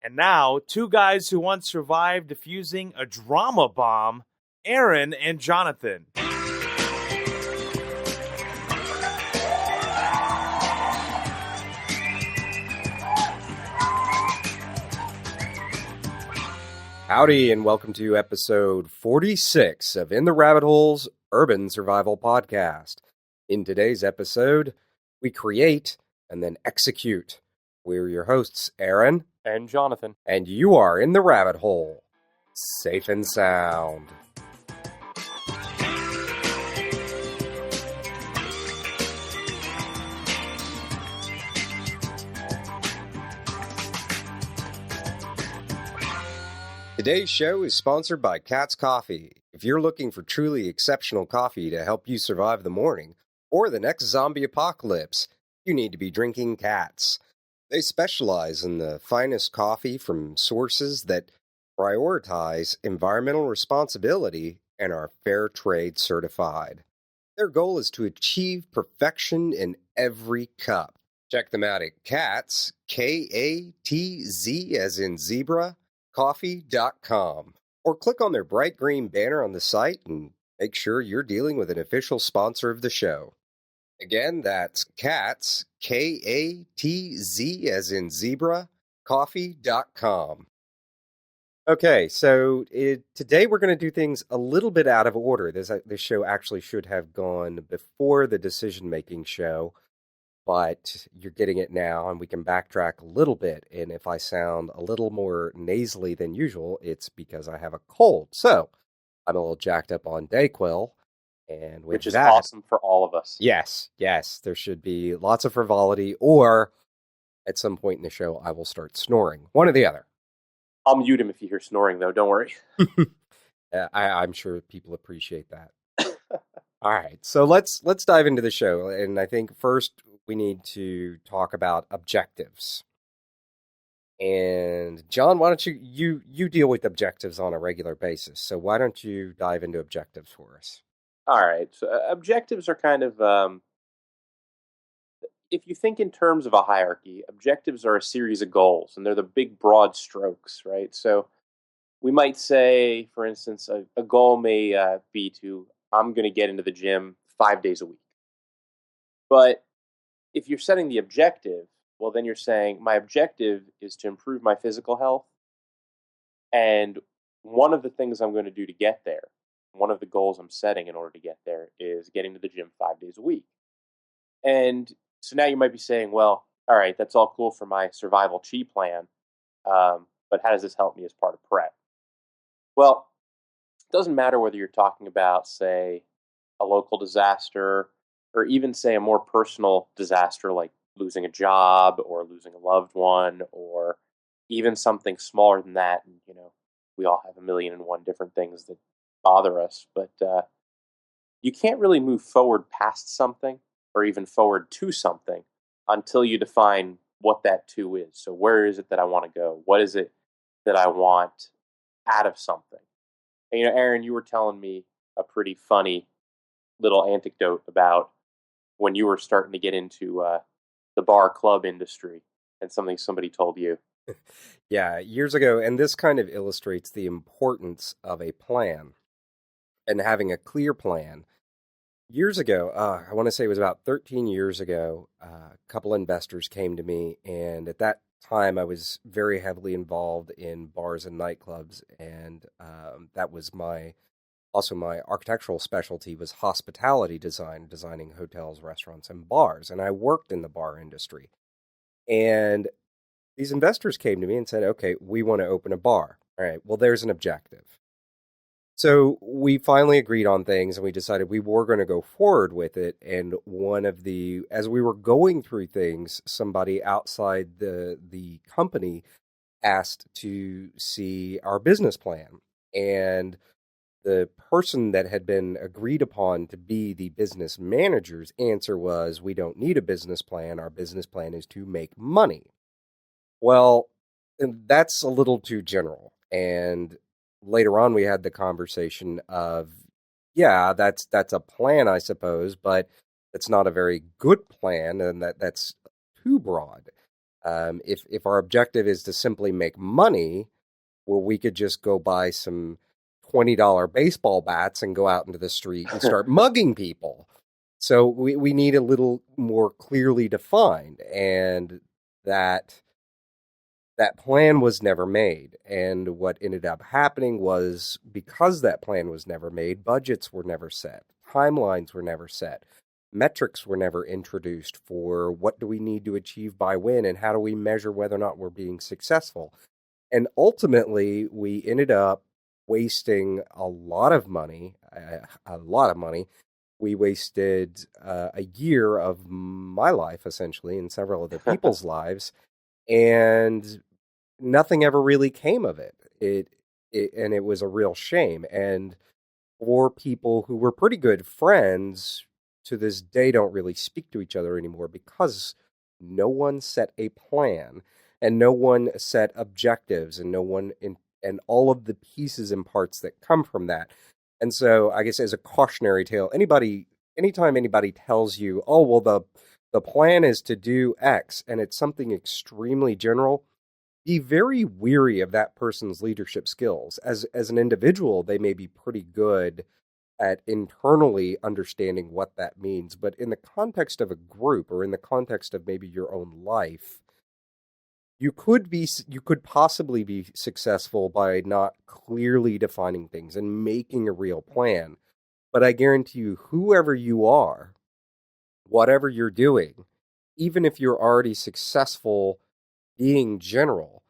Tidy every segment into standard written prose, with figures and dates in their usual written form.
And now, two guys who once survived defusing a drama bomb, Aaron and Jonathan. Howdy, and welcome to episode 46 of In the Rabbit Holes Urban Survival Podcast. In today's episode, we create and then execute. We're your hosts, Aaron and Jonathan. And you are in the rabbit hole, safe and sound. Today's show is sponsored by Katz Coffee. If you're looking for truly exceptional coffee to help you survive the morning or the next zombie apocalypse, you need to be drinking Katz. They specialize in the finest coffee from sources that prioritize environmental responsibility and are fair trade certified. Their goal is to achieve perfection in every cup. Check them out at Katz, K-A-T-Z as in zebra, coffee.com, or click on their bright green banner on the site and make sure you're dealing with an official sponsor of the show. Again, that's Katz, K-A-T-Z as in zebra, coffee.com. Okay, so today we're going to do things a little bit out of order. This show actually should have gone before the decision-making show, but you're getting it now, and we can backtrack a little bit. And if I sound a little more nasally than usual, it's because I have a cold. So I'm a little jacked up on Dayquil, and with which is that, awesome for all of us. Yes, there should be lots of frivolity, or at some point in the show, I will start snoring. One or the other. I'll mute him if you hear snoring, though. Don't worry. I'm sure people appreciate that. All right, so let's dive into the show, and I think first we need to talk about objectives. And John, why don't you deal with objectives on a regular basis? So why don't you dive into objectives for us? All right. So objectives are kind of, if you think in terms of a hierarchy, objectives are a series of goals, and they're the big broad strokes, right? So we might say, for instance, a goal may be I'm going to get into the gym 5 days a week. But if you're setting the objective, well, then you're saying my objective is to improve my physical health. And one of the things I'm going to do to get there, one of the goals I'm setting in order to get there is getting to the gym 5 days a week. And so now you might be saying, well, all right, that's all cool for my survival chi plan. But how does this help me as part of prep? Well, it doesn't matter whether you're talking about, say, a local disaster, or even, say, a more personal disaster like losing a job or losing a loved one, or even something smaller than that. And, we all have 1,000,001 different things that bother us, but you can't really move forward past something or even forward to something until you define what that to is. So where is it that I want to go? What is it that I want out of something? And, Aaron, you were telling me a pretty funny little anecdote about when you were starting to get into the bar club industry and something somebody told you. Yeah, years ago, and this kind of illustrates the importance of a plan and having a clear plan. Years ago, I want to say it was about 13 years ago, a couple investors came to me, and at that time I was very heavily involved in bars and nightclubs, and that was my architectural specialty was hospitality design, designing hotels, restaurants, and bars. And I worked in the bar industry. And these investors came to me and said, okay, we want to open a bar. All right, well, there's an objective. So we finally agreed on things, and we decided we were going to go forward with it. And as we were going through things, somebody outside the company asked to see our business plan. And the person that had been agreed upon to be the business manager's answer was, we don't need a business plan. Our business plan is to make money. Well, that's a little too general. And later on, we had the conversation of, yeah, that's a plan, I suppose, but it's not a very good plan, and that's too broad. If our objective is to simply make money, well, we could just go buy some $20 baseball bats and go out into the street and start mugging people. So we need a little more clearly defined, and that plan was never made. And what ended up happening was, because that plan was never made, budgets were never set, timelines were never set, metrics were never introduced for what do we need to achieve by when, and how do we measure whether or not we're being successful. And ultimately, we ended up wasting a lot of money, We wasted a year of my life, essentially, and several other people's lives, and nothing ever really came of it. And it was a real shame. And 4 people who were pretty good friends to this day don't really speak to each other anymore, because no one set a plan, and no one set objectives, and and all of the pieces and parts that come from that. And so, I guess, as a cautionary tale, anytime anybody tells you, oh, well, the plan is to do X, and it's something extremely general, be very weary of that person's leadership skills. As an individual, they may be pretty good at internally understanding what that means, but in the context of a group, or in the context of maybe your own life, you could possibly be successful by not clearly defining things and making a real plan. But I guarantee you, whoever you are, whatever you're doing, even if you're already successful being general,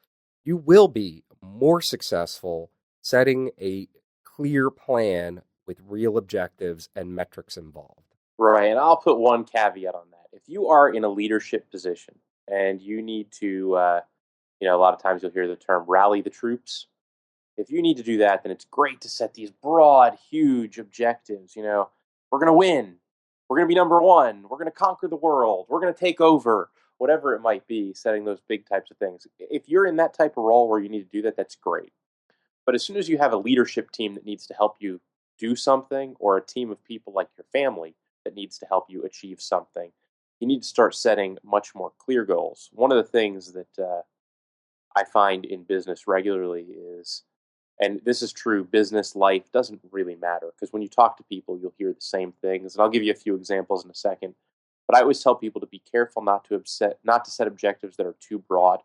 you will be more successful setting a clear plan with real objectives and metrics involved. Right, and I'll put one caveat on that. If you are in a leadership position and you need to, a lot of times you'll hear the term rally the troops. If you need to do that, then it's great to set these broad, huge objectives. We're going to win. We're going to be number one. We're going to conquer the world. We're going to take over, whatever it might be, setting those big types of things. If you're in that type of role where you need to do that, that's great. But as soon as you have a leadership team that needs to help you do something, or a team of people like your family that needs to help you achieve something, you need to start setting much more clear goals. One of the things that I find in business regularly is, and this is true, business life doesn't really matter, because when you talk to people, you'll hear the same things. And I'll give you a few examples in a second. But I always tell people to be careful not to set objectives that are too broad.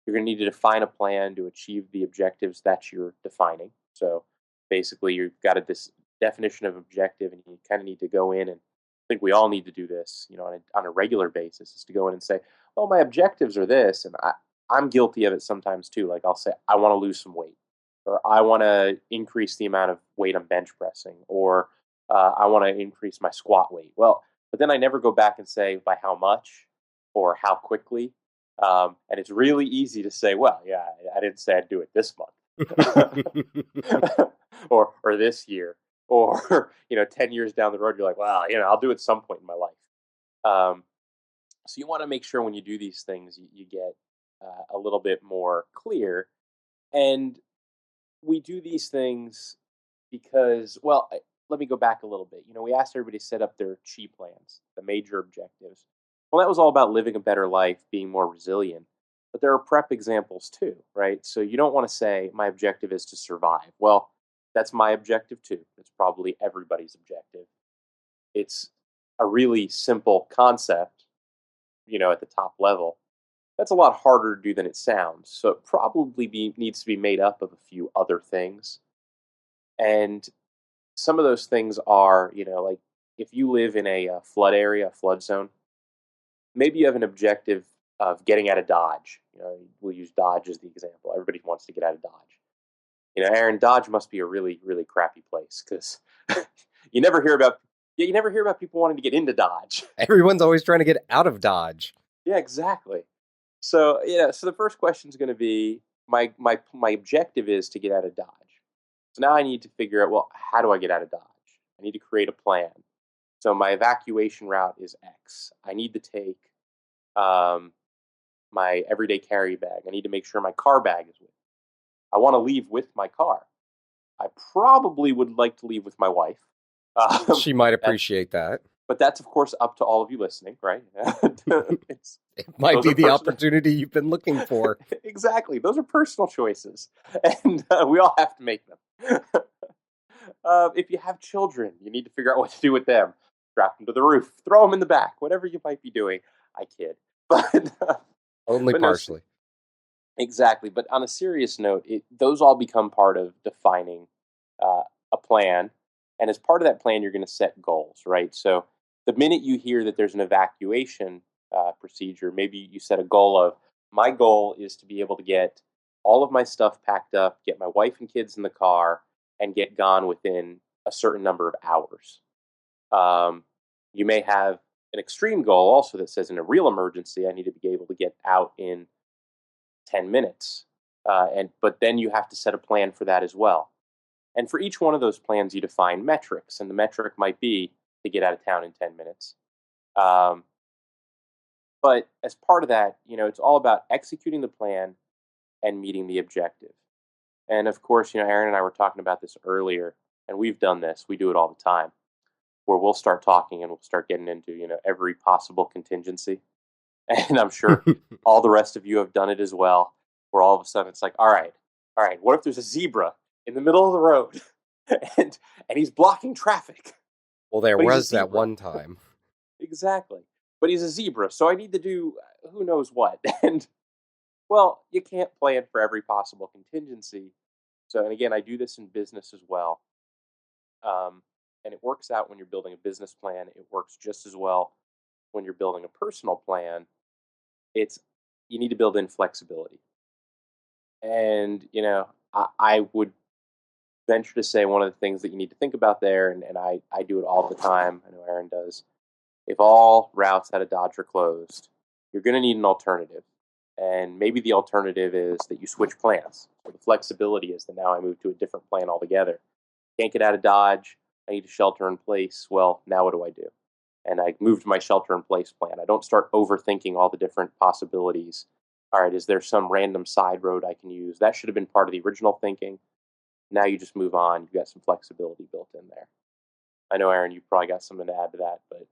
You're going to need to define a plan to achieve the objectives that you're defining. So basically, you've got this definition of objective, and you kind of need to go in, and I think we all need to do this, on a regular basis, is to go in and say, well, my objectives are this, and I'm guilty of it sometimes too. Like, I'll say, I want to lose some weight, or I want to increase the amount of weight I'm bench pressing, or I want to increase my squat weight. Well, but then I never go back and say by how much or how quickly. And it's really easy to say, well, yeah, I didn't say I'd do it this month or this year, or 10 years down the road, you're like, well, I'll do it some point in my life. So you want to make sure when you do these things, you get a little bit more clear. And we do these things because, well, let me go back a little bit. We asked everybody to set up their CHI plans, the major objectives. Well, that was all about living a better life, being more resilient. But there are prep examples too, right? So you don't want to say, my objective is to survive. Well, that's my objective too. It's probably everybody's objective. It's a really simple concept, at the top level. That's a lot harder to do than it sounds. So it probably needs to be made up of a few other things. And some of those things are, like if you live in a flood area, a flood zone, maybe you have an objective of getting out of Dodge. We'll use Dodge as the example. Everybody wants to get out of Dodge. Aaron, Dodge must be a really, really crappy place, because you never hear about people wanting to get into Dodge. Everyone's always trying to get out of Dodge. Yeah, exactly. So so the first question is going to be, my objective is to get out of Dodge. So now I need to figure out, well, how do I get out of Dodge? I need to create a plan. So my evacuation route is X. I need to take my everyday carry bag. I need to make sure my car bag is with me. I want to leave with my car. I probably would like to leave with my wife. She might appreciate that. But that's, of course, up to all of you listening, right? It's, It might those be are the personal. opportunity you've been looking for. Exactly. Those are personal choices, and we all have to make them. If you have children, you need to figure out what to do with them. Strap them to the roof, throw them in the back, whatever you might be doing. I kid, but Only but no, partially. exactly. But on a serious note, those all become part of defining a plan, and as part of that plan, you're going to set goals, right? So the minute you hear that there's an evacuation procedure, maybe you set a goal of my goal is to be able to get all of my stuff packed up, get my wife and kids in the car, and get gone within a certain number of hours. Um, you may have an extreme goal also that says in a real emergency, I need to be able to get out in 10 minutes. But then you have to set a plan for that as well. And for each one of those plans, you define metrics, and the metric might be to get out of town in 10 minutes. Um, but as part of that, it's all about executing the plan and meeting the objective. And of course, Aaron and I were talking about this earlier, and we've done this. We do it all the time, where we'll start talking and we'll start getting into, every possible contingency. And I'm sure all the rest of you have done it as well, where all of a sudden it's like, all right, what if there's a zebra in the middle of the road and he's blocking traffic? Well, there But he's a was that zebra. one time. Exactly. But he's a zebra, so I need to do who knows what. And, well, you can't plan for every possible contingency. So, and again, I do this in business as well. And it works out when you're building a business plan. It works just as well when you're building a personal plan. It's you need to build in flexibility. And, I would venture to say one of the things that you need to think about there, and I do it all the time, I know Aaron does, if all routes out of Dodge are closed, you're going to need an alternative. And maybe the alternative is that you switch plans. So the flexibility is that now I move to a different plan altogether. Can't get out of Dodge. I need to shelter in place. Well, now what do I do? And I move to my shelter in place plan. I don't start overthinking all the different possibilities. All right, is there some random side road I can use? That should have been part of the original thinking. Now you just move on. You've got some flexibility built in there. I know, Aaron, you've probably got something to add to that, but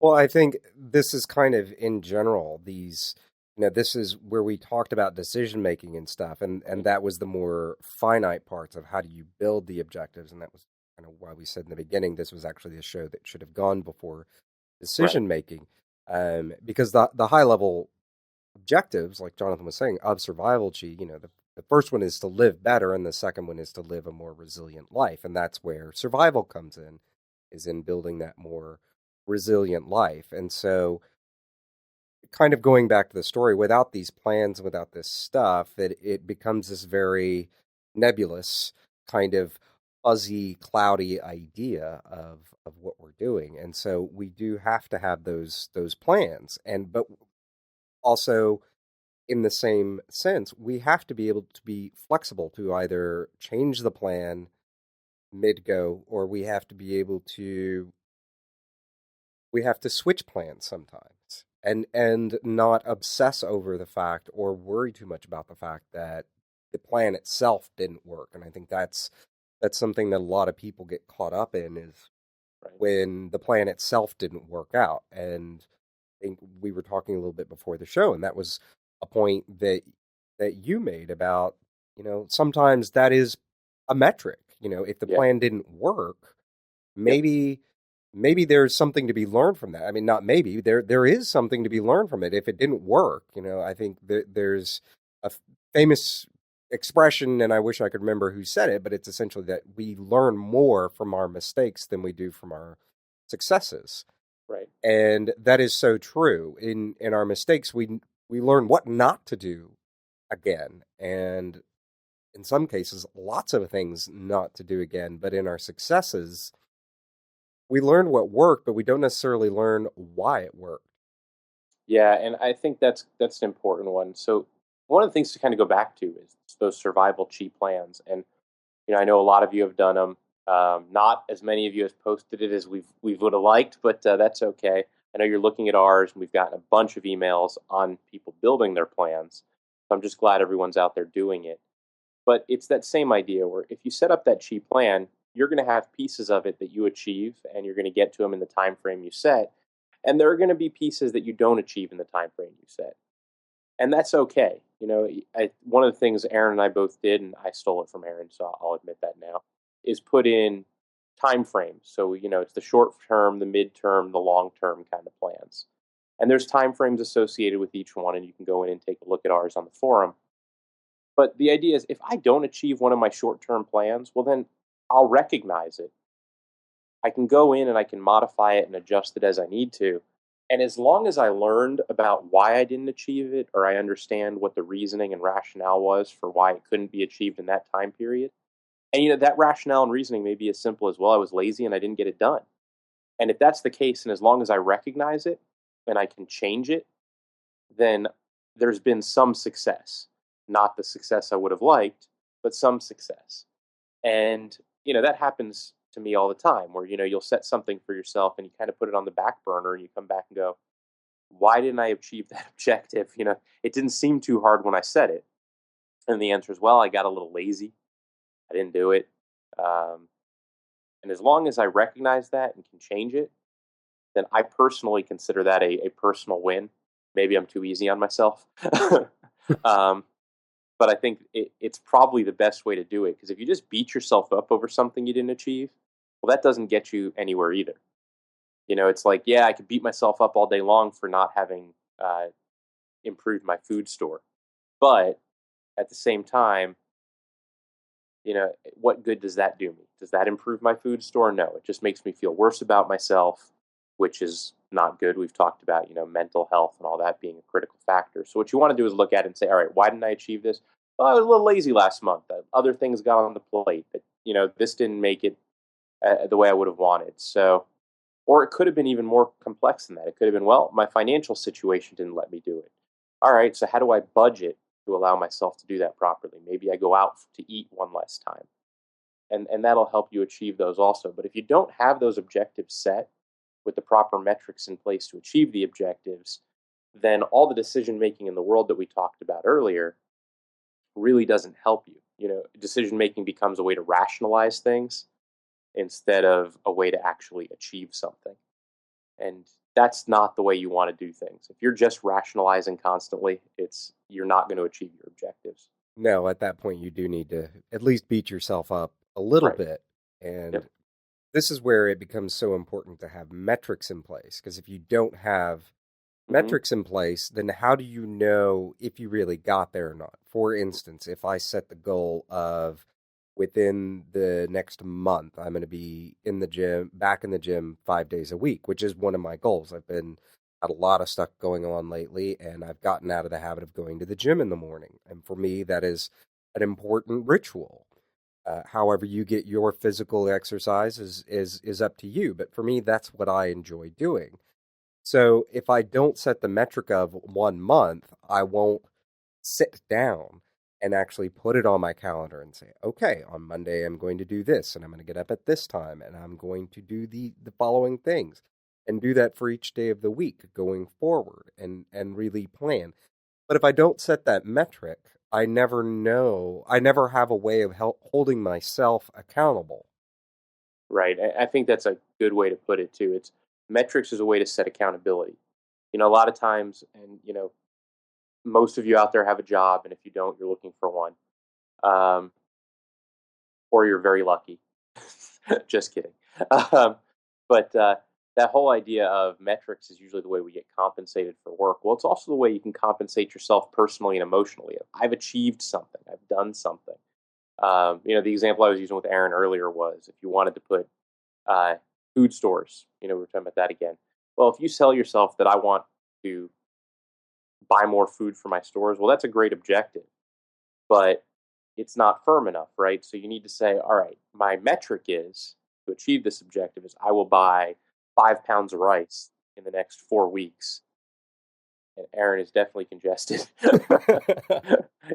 Well, I think this is kind of in general, this is where we talked about decision making and stuff, and that was the more finite parts of how do you build the objectives, and that was kind of why we said in the beginning this was actually a show that should have gone before decision making, because the high level objectives, like Jonathan was saying, of Survival Chi, the first one is to live better, and the second one is to live a more resilient life, and that's where survival comes in, is in building that more resilient life. And so, kind of going back to the story, without these plans, without this stuff, it becomes this very nebulous, kind of fuzzy, cloudy idea of what we're doing. And so we do have to have those plans. But also, in the same sense, we have to be able to be flexible to either change the plan mid-go, or we have to be able to switch plans sometimes, and not obsess over the fact or worry too much about the fact that the plan itself didn't work. And I think that's something that a lot of people get caught up in, is when the plan itself didn't work out. And I think we were talking a little bit before the show, and that was a point that you made about, sometimes that is a metric. If the plan didn't work, maybe there's something to be learned from that. I mean, not maybe, there is something to be learned from it if it didn't work. I think there's a famous expression, and I wish I could remember who said it, but it's essentially that we learn more from our mistakes than we do from our successes. Right. And that is so true. In our mistakes, we learn what not to do again. And in some cases, lots of things not to do again. But in our successes, we learn what worked, but we don't necessarily learn why it worked. Yeah, and I think that's an important one. So one of the things to kind of go back to is those Survival Chi plans. And I know a lot of you have done them. Not as many of you has posted it as we would have liked, but that's okay. I know you're looking at ours, and we've gotten a bunch of emails on people building their plans. So I'm just glad everyone's out there doing it. But it's that same idea where if you set up that Chi plan, you're going to have pieces of it that you achieve and you're going to get to them in the time frame you set. And there are going to be pieces that you don't achieve in the time frame you set. And that's okay. One of the things Aaron and I both did, and I stole it from Aaron, so I'll admit that now, is put in time frames. So, it's the short term, the midterm, the long term kind of plans. And there's time frames associated with each one, and you can go in and take a look at ours on the forum. But the idea is if I don't achieve one of my short term plans, well, then I'll recognize it. I can go in and I can modify it and adjust it as I need to. And as long as I learned about why I didn't achieve it, or I understand what the reasoning and rationale was for why it couldn't be achieved in that time period, and that rationale and reasoning may be as simple as, well, I was lazy and I didn't get it done. And if that's the case, and as long as I recognize it and I can change it, then there's been some success. Not the success I would have liked, but some success. And, that happens to me all the time where, you'll set something for yourself and you kind of put it on the back burner and you come back and go, why didn't I achieve that objective? It didn't seem too hard when I set it. And the answer is, well, I got a little lazy. I didn't do it. And as long as I recognize that and can change it, then I personally consider that a personal win. Maybe I'm too easy on myself. But I think it's probably the best way to do it, because if you just beat yourself up over something you didn't achieve, well, that doesn't get you anywhere either. It's like, yeah, I could beat myself up all day long for not having improved my food store. But at the same time, what good does that do me? Does that improve my food store? No, it just makes me feel worse about myself, which is not good. We've talked about, mental health and all that being a critical factor. So what you want to do is look at it and say, all right, why didn't I achieve this? Well, I was a little lazy last month. Other things got on the plate. That this didn't make it the way I would have wanted. So, or it could have been even more complex than that. It could have been, well, my financial situation didn't let me do it. All right, so how do I budget to allow myself to do that properly? Maybe I go out to eat one less time. And that'll help you achieve those also. But if you don't have those objectives set with the proper metrics in place to achieve the objectives, then all the decision making in the world that we talked about earlier really doesn't help you. Decision making becomes a way to rationalize things instead of a way to actually achieve something. And that's not the way you want to do things. If you're just rationalizing constantly, you're not going to achieve your objectives. No, at that point you do need to at least beat yourself up a little Right. bit. And Yep. this is where it becomes so important to have metrics in place, because if you don't have Mhm. metrics in place, then how do you know if you really got there or not? For instance, if I set the goal of within the next month, I'm going to be back in the gym 5 days a week, which is one of my goals. Had a lot of stuff going on lately, and I've gotten out of the habit of going to the gym in the morning. And for me, that is an important ritual. However you get your physical exercise is up to you. But for me, that's what I enjoy doing. So if I don't set the metric of 1 month, I won't sit down and actually put it on my calendar and say, okay, on Monday I'm going to do this, and I'm going to get up at this time, and I'm going to do the following things, and do that for each day of the week going forward, and really plan. But if I don't set that metric, I never have a way of holding myself accountable. Right. I think that's a good way to put it too. It's metrics is a way to set accountability. A lot of times, and most of you out there have a job, and if you don't, you're looking for one, or you're very lucky. Just kidding. But that whole idea of metrics is usually the way we get compensated for work. Well, it's also the way you can compensate yourself personally and emotionally. I've achieved something. I've done something. The example I was using with Aaron earlier was if you wanted to put food stores, we were talking about that again. Well, if you sell yourself that I want to buy more food for my stores, well, that's a great objective, but it's not firm enough, right? So you need to say, all right, my metric is to achieve this objective is I will buy 5 pounds of rice in the next 4 weeks. And Aaron is definitely congested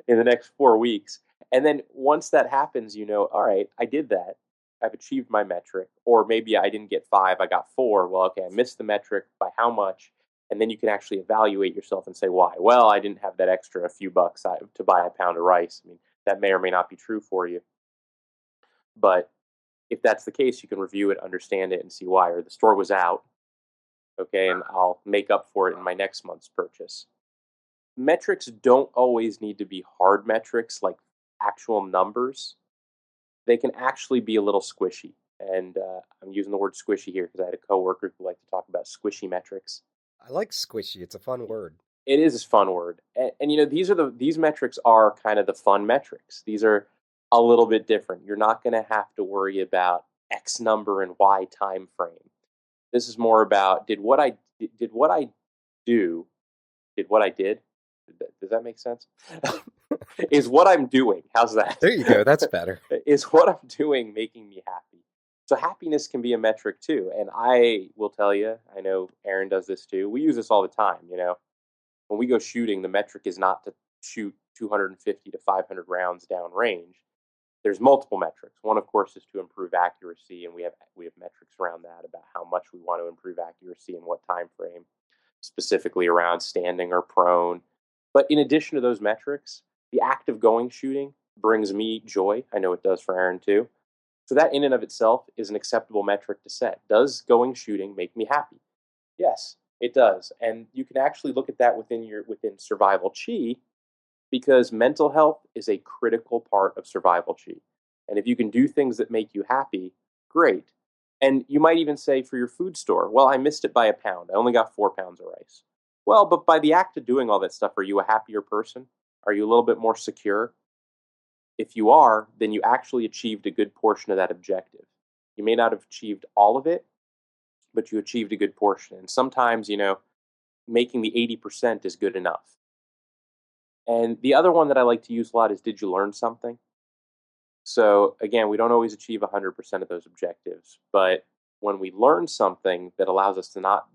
in the next 4 weeks. And then once that happens, all right, I did that. I've achieved my metric. Or maybe I didn't get 5, I got 4. Well, okay, I missed the metric by how much? And then you can actually evaluate yourself and say, why? Well, I didn't have that extra few bucks to buy a pound of rice. I mean, that may or may not be true for you. But If that's the case, you can review it, understand it, and see why. Or the store was out, okay, and I'll make up for it in my next month's purchase. Metrics don't always need to be hard metrics like actual numbers. They can actually be a little squishy. And I'm using the word squishy here because I had a coworker who liked to talk about squishy metrics. I like squishy. It's a fun word. It is a fun word, and these metrics are kind of the fun metrics. These are a little bit different. You're not going to have to worry about X number and Y time frame. This is more about did what I do, did what I did. Does that make sense? Is what I'm doing. How's that? There you go. That's better. Is what I'm doing making me happy? So happiness can be a metric too. And I will tell you, I know Aaron does this too. We use this all the time. When we go shooting, the metric is not to shoot 250 to 500 rounds downrange. There's multiple metrics. One, of course, is to improve accuracy, and we have metrics around that about how much we want to improve accuracy and what time frame, specifically around standing or prone. But in addition to those metrics, the act of going shooting brings me joy. I know it does for Aaron too. So that in and of itself is an acceptable metric to set. Does going shooting make me happy? Yes, it does. And you can actually look at that within survival chi, because mental health is a critical part of survival chi. And if you can do things that make you happy, great. And you might even say for your food store, well, I missed it by a pound. I only got 4 pounds of rice. Well, but by the act of doing all that stuff, are you a happier person? Are you a little bit more secure? If you are, then you actually achieved a good portion of that objective. You may not have achieved all of it, but you achieved a good portion. And sometimes, making the 80% is good enough. And the other one that I like to use a lot is, did you learn something? So again, we don't always achieve 100% of those objectives, but when we learn something that allows us to not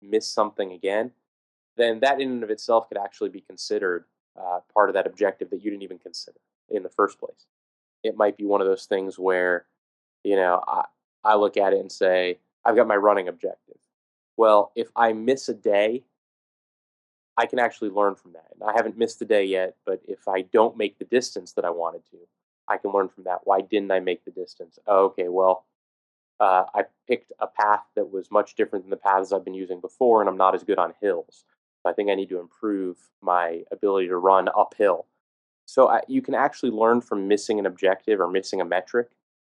miss something again, then that in and of itself could actually be considered part of that objective that you didn't even consider in the first place. It might be one of those things where, I look at it and say, I've got my running objective. Well, if I miss a day, I can actually learn from that. And I haven't missed a day yet, but if I don't make the distance that I wanted to, I can learn from that. Why didn't I make the distance? Oh, okay, well, I picked a path that was much different than the paths I've been using before, and I'm not as good on hills. So I think I need to improve my ability to run uphill. So you can actually learn from missing an objective or missing a metric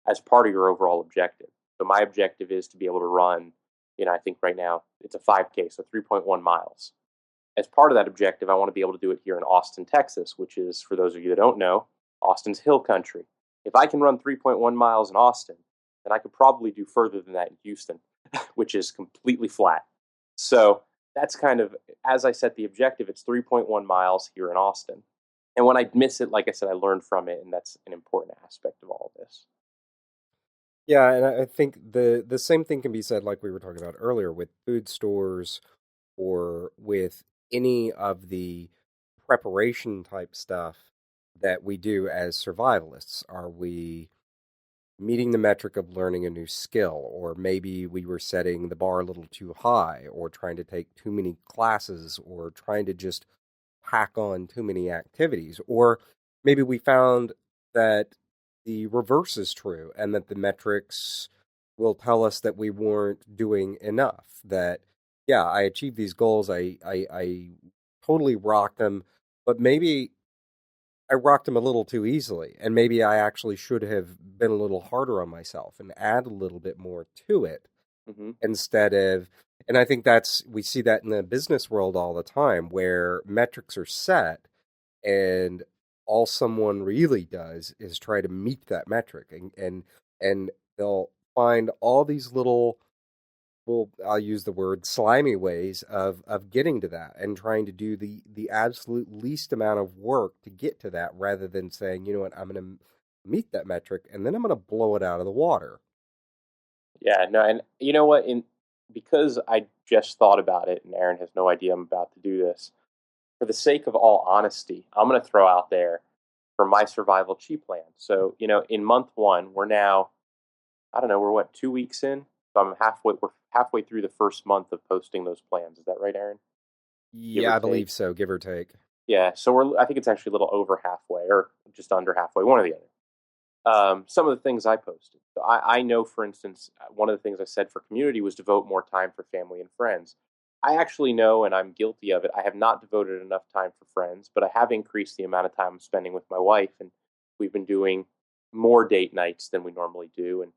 as part of your overall objective. So my objective is to be able to run, I think right now it's a 5K, so 3.1 miles. As part of that objective, I want to be able to do it here in Austin, Texas, which is, for those of you that don't know, Austin's hill country. If I can run 3.1 miles in Austin, then I could probably do further than that in Houston, which is completely flat. So that's kind of, as I set the objective, it's 3.1 miles here in Austin. And when I miss it, like I said, I learn from it, and that's an important aspect of all of this. Yeah, and I think the same thing can be said, like we were talking about earlier, with food stores or with any of the preparation type stuff that we do as survivalists. Are we meeting the metric of learning a new skill, or maybe we were setting the bar a little too high, or trying to take too many classes, or trying to just pack on too many activities, or maybe we found that the reverse is true and that the metrics will tell us that we weren't doing enough, that yeah, I achieved these goals, I totally rocked them, but maybe I rocked them a little too easily, and maybe I actually should have been a little harder on myself and add a little bit more to it instead of, and I think we see that in the business world all the time, where metrics are set and all someone really does is try to meet that metric, and they'll find all these little, well, I'll use the word slimy ways of getting to that, and trying to do the absolute least amount of work to get to that, rather than saying, you know what, I'm going to meet that metric and then I'm going to blow it out of the water. Yeah, no, and you know what? Because I just thought about it, and Aaron has no idea I'm about to do this. For the sake of all honesty, I'm going to throw out there for my survival chi plan. So, in month 1, we're now, I don't know, we're what, 2 weeks in? So we're halfway through the first month of posting those plans. Is that right, Aaron? Yeah, I believe so, give or take. Yeah, so I think it's actually a little over halfway, or just under halfway, one or the other. some of the things I posted. So I know, for instance, one of the things I said for community was devote more time for family and friends. I actually know, and I'm guilty of it, I have not devoted enough time for friends, but I have increased the amount of time I'm spending with my wife, and we've been doing more date nights than we normally do and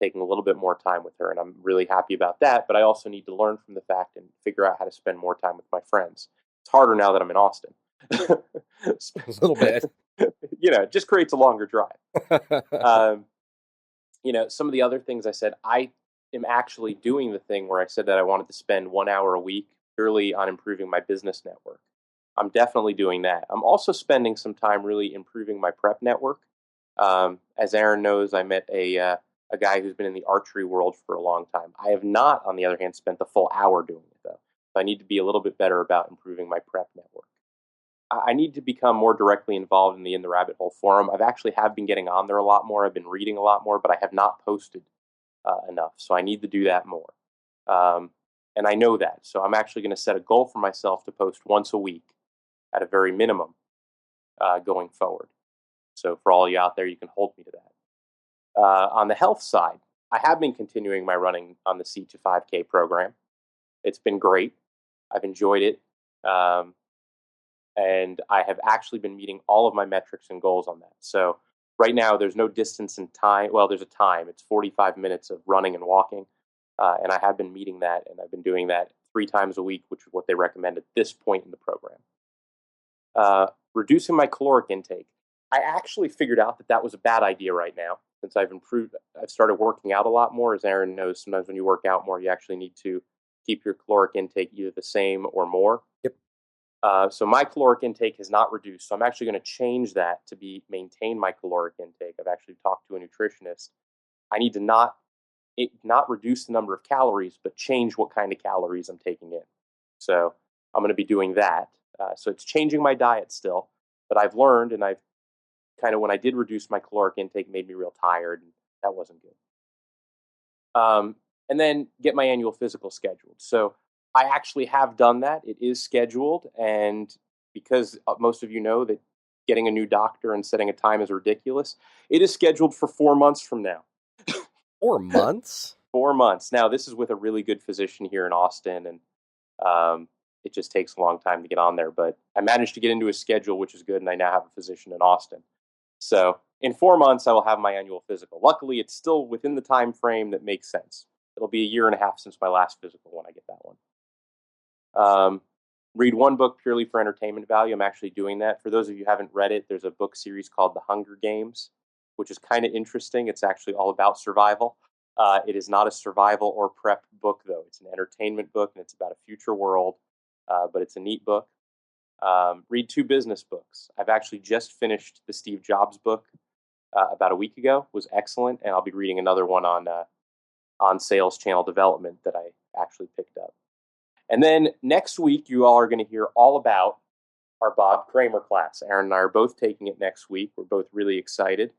taking a little bit more time with her, and I'm really happy about that, but I also need to learn from the fact and figure out how to spend more time with my friends. It's harder now that I'm in Austin. A little bit. It just creates a longer drive. Um, some of the other things I said, I am actually doing the thing where I said that I wanted to spend 1 hour a week purely on improving my business network. I'm definitely doing that. I'm also spending some time really improving my prep network. As Aaron knows, I met a guy who's been in the archery world for a long time. I have not, on the other hand, spent the full hour doing it, though. So I need to be a little bit better about improving my prep network. I need to become more directly involved in the Rabbit Hole forum. I've actually have been getting on there a lot more. I've been reading a lot more, but I have not posted enough. So I need to do that more. And I know that. So I'm actually going to set a goal for myself to post once a week at a very minimum going forward. So for all you out there, you can hold me to that. On the health side, I have been continuing my running on the C2 5K program. It's been great. I've enjoyed it. And I have actually been meeting all of my metrics and goals on that. So right now, there's no distance and time. Well, there's a time. It's 45 minutes of running and walking. And I have been meeting that, and I've been doing that 3 times a week, which is what they recommend at this point in the program. Reducing my caloric intake. I actually figured out that was a bad idea right now, since I've started working out a lot more. As Aaron knows, sometimes when you work out more, you actually need to keep your caloric intake either the same or more. Yep. So my caloric intake has not reduced. So I'm actually going to change that to maintain my caloric intake. I've actually talked to a nutritionist. I need to not reduce the number of calories, but change what kind of calories I'm taking in. So I'm going to be doing that. So it's changing my diet still, but I've learned, and I've kind of, when I did reduce my caloric intake, made me real tired, and that wasn't good. And then get my annual physical scheduled. So I actually have done that. It is scheduled, and because most of you know that getting a new doctor and setting a time is ridiculous, it is scheduled for 4 months from now. 4 months? 4 months. Now, this is with a really good physician here in Austin, and it just takes a long time to get on there. But I managed to get into his schedule, which is good, and I now have a physician in Austin. So in 4 months, I will have my annual physical. Luckily, it's still within the time frame that makes sense. It'll be 1.5 years since my last physical when I get that one. Read one book purely for entertainment value. I'm actually doing that. For those of you who haven't read it, there's a book series called The Hunger Games, which is kind of interesting. It's actually all about survival. It is not a survival or prep book, though. It's an entertainment book, and it's about a future world, but it's a neat book. Read 2 business books. I've actually just finished the Steve Jobs book about a week ago. It was excellent, and I'll be reading another one on sales channel development that I actually picked up. And then next week, you all are going to hear all about our Bob Kramer class. Aaron and I are both taking it next week. We're both really excited.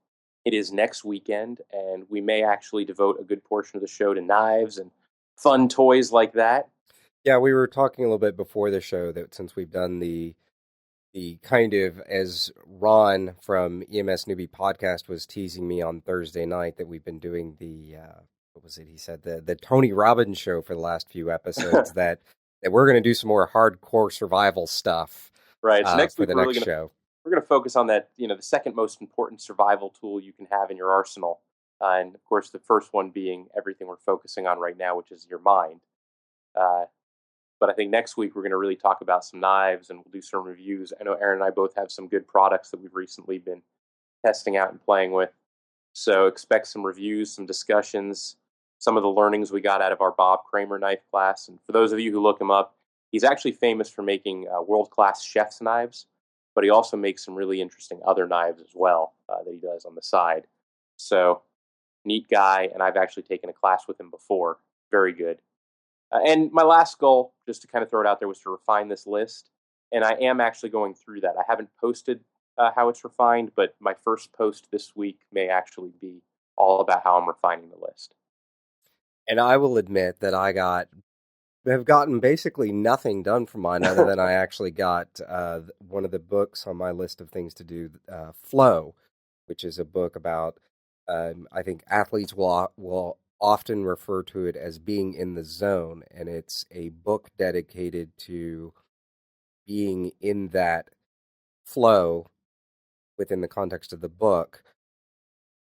It is next weekend, and we may actually devote a good portion of the show to knives and fun toys like that. Yeah, we were talking a little bit before the show that since we've done the kind of, as Ron from EMS Newbie Podcast was teasing me on Thursday night, that we've been doing the, what was it he said, the Tony Robbins show for the last few episodes, that we're going to do some more hardcore survival stuff. Right. So next for week the next show. We're going to focus on that, the second most important survival tool you can have in your arsenal. And of course, the first one being everything we're focusing on right now, which is your mind. But I think next week we're going to really talk about some knives, and we'll do some reviews. I know Aaron and I both have some good products that we've recently been testing out and playing with. So expect some reviews, some discussions, some of the learnings we got out of our Bob Kramer knife class. And for those of you who look him up, he's actually famous for making world-class chef's knives, but he also makes some really interesting other knives as well that he does on the side. So neat guy, and I've actually taken a class with him before. Very good. And my last goal, just to kind of throw it out there, was to refine this list. And I am actually going through that. I haven't posted how it's refined, but my first post this week may actually be all about how I'm refining the list. And I will admit that have gotten basically nothing done from mine other than I actually got one of the books on my list of things to do, Flow, which is a book about I think athletes will often refer to it as being in the zone, and it's a book dedicated to being in that flow within the context of the book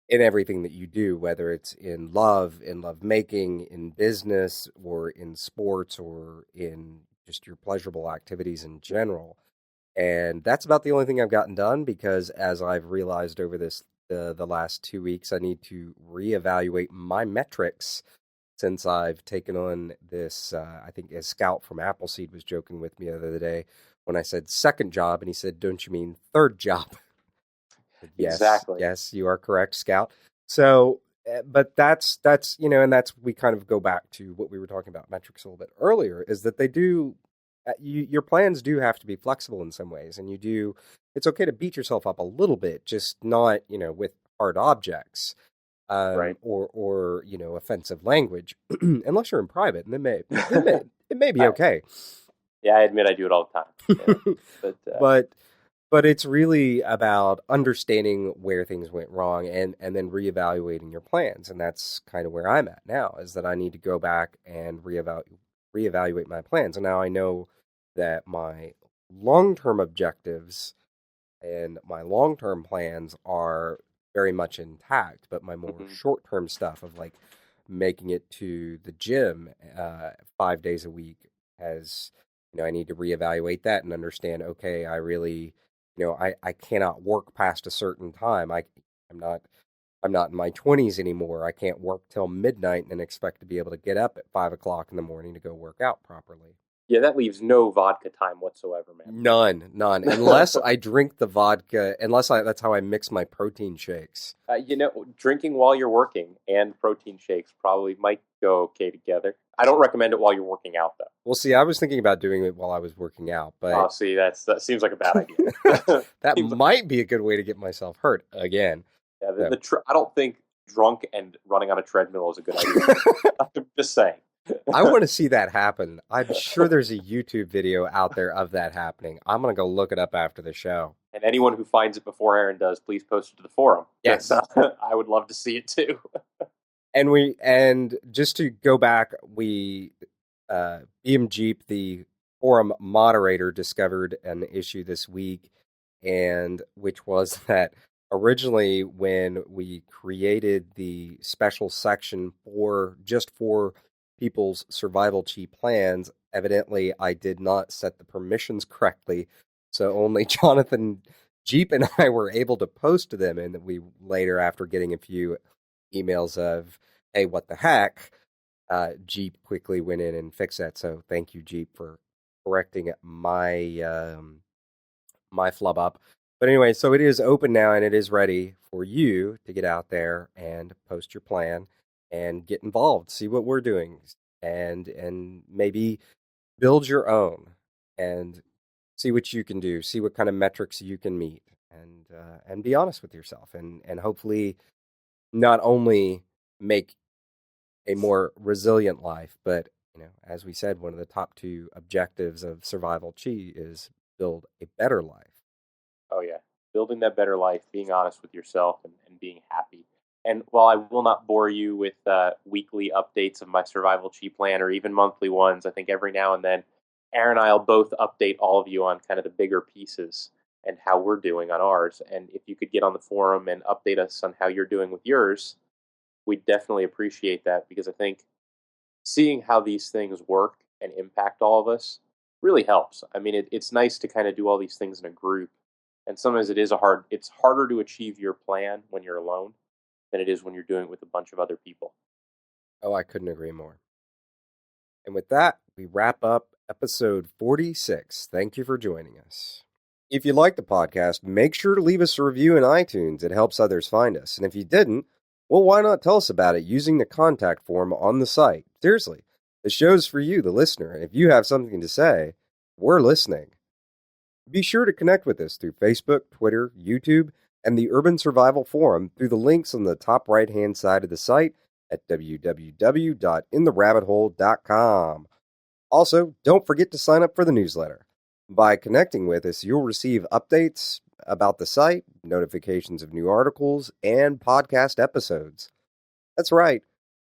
in everything that you do, whether it's in love making, in business, or in sports, or in just your pleasurable activities in general. And that's about the only thing I've gotten done, because as I've realized over the last 2 weeks, I need to reevaluate my metrics since I've taken on this. I think a Scout from Appleseed was joking with me the other day when I said second job, and he said, "Don't you mean third job?" Yes, Exactly. yes, you are correct, Scout. So, but that's and that's, we kind of go back to what we were talking about metrics a little bit earlier, is that they do, your plans do have to be flexible in some ways, and it's okay to beat yourself up a little bit, just not with hard objects, Right. or offensive language, unless you're in private, and it may be okay. Yeah, I admit I do it all the time. Yeah. But it's really about understanding where things went wrong, and then reevaluating your plans. And that's kind of where I'm at now, is that I need to go back and reevaluate my plans. And now I know that my long-term objectives and my long-term plans are very much intact, but my more short-term stuff of like making it to the gym 5 days a week has, I need to reevaluate that and understand, okay, I really, I cannot work past a certain time. I'm not in my 20s anymore. I can't work till midnight and expect to be able to get up at 5 o'clock in the morning to go work out properly. Yeah, that leaves no vodka time whatsoever, man. None. Unless I drink the vodka, that's how I mix my protein shakes. Drinking while you're working and protein shakes probably might go okay together. I don't recommend it while you're working out, though. Well, see, I was thinking about doing it while I was working out, but oh, see, that seems like a bad idea. That might be a good way to get myself hurt again. Yeah, I don't think drunk and running on a treadmill is a good idea. I'm just saying. I want to see that happen. I'm sure there's a YouTube video out there of that happening. I'm going to go look it up after the show. And anyone who finds it before Aaron does, please post it to the forum. Yes. I would love to see it too. And just to go back, BM Jeep, the forum moderator, discovered an issue this week, and which was that originally when we created the special section for people's survival chi plans, evidently I did not set the permissions correctly, so only Jonathan Jeep and I were able to post to them, and we later, after getting a few emails of, hey, what the heck, Jeep quickly went in and fixed that. So thank you, Jeep, for correcting my my flub up. But anyway, so it is open now, and it is ready for you to get out there and post your plan and get involved, see what we're doing, and maybe build your own and see what you can do, see what kind of metrics you can meet, and be honest with yourself, and hopefully not only make a more resilient life, but as we said, one of the top 2 objectives of survival chi is build a better life. Oh yeah, building that better life, being honest with yourself, and being happy. And while I will not bore you with weekly updates of my survival chi plan, or even monthly ones, I think every now and then Aaron and I will both update all of you on kind of the bigger pieces and how we're doing on ours. And if you could get on the forum and update us on how you're doing with yours, we'd definitely appreciate that, because I think seeing how these things work and impact all of us really helps. I mean, it's nice to kind of do all these things in a group, and sometimes it's harder to achieve your plan when you're alone than it is when you're doing it with a bunch of other people. Oh, I couldn't agree more. And with that, we wrap up episode 46. Thank you for joining us. If you like the podcast, make sure to leave us a review in iTunes. It helps others find us. And if you didn't, well, why not tell us about it using the contact form on the site? Seriously, the show's for you, the listener. And if you have something to say, we're listening. Be sure to connect with us through Facebook, Twitter, YouTube, and the Urban Survival Forum through the links on the top right-hand side of the site at www.intherabbithole.com. Also, don't forget to sign up for the newsletter. By connecting with us, you'll receive updates, about the site, notifications of new articles, and podcast episodes. That's right,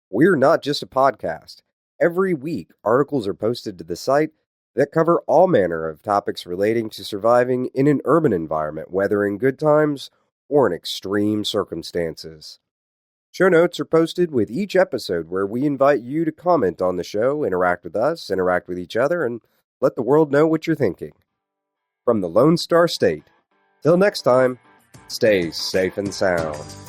we're not just a podcast. Every week, articles are posted to the site that cover all manner of topics relating to surviving in an urban environment, whether in good times or in extreme circumstances. Show notes are posted with each episode where we invite you to comment on the show, interact with us, interact with each other, and let the world know what you're thinking. From the Lone Star State, till next time, stay safe and sound.